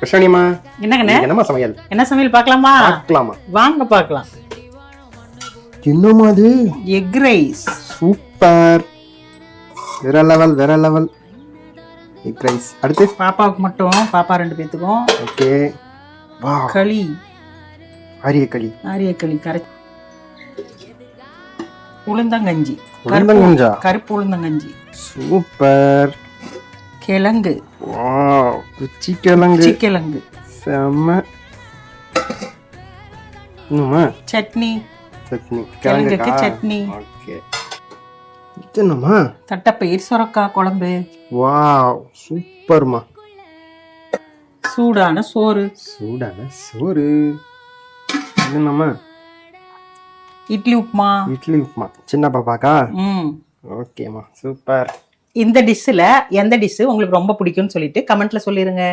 கிருஷ்ணனியம்மா, என்னங்கண்ணே? என்னம்மா சமையல்? என்ன சமையல் பார்க்கலாமா? பார்க்கலாமா? வாங்க பார்க்கலாம். என்னம்மா அது? Egg rice. சூப்பர், வேற லெவல் எக் ரைஸ். அடுத்து பாப்பாவுக்கு மட்டும், பாப்பா 2 பேத்துக்கும். ஓகே. வா, களி, ஆரிய களி கரை, உளுந்தங்கஞ்சி, உளுந்தங்கஞ்சா? கருப்பு உளுந்தங்கஞ்சி. சூப்பர். கிழங்கு, வாவ், குச்சி கிழங்கு. கிழங்கு. செம்ம. இன்னுமா? சட்னி, சட்னி, கிழங்குக்கு சட்னி. ஓகே. என்னம்மா? தட்டைப்பயிர் சுரக்காய் குழம்பு. வாவ், சூப்பர்மா. சூடான சோறு. என்னம்மா? இட்லி உப்புமா. சின்ன பாப்பாக்கா? ம். ஓகேம்மா, சூப்பர். இந்த டிஷ்ல எந்த டிஷ் உங்களுக்கு ரொம்ப பிடிக்கும்னு சொல்லிட்டு கமெண்ட்ல சொல்லிருங்க.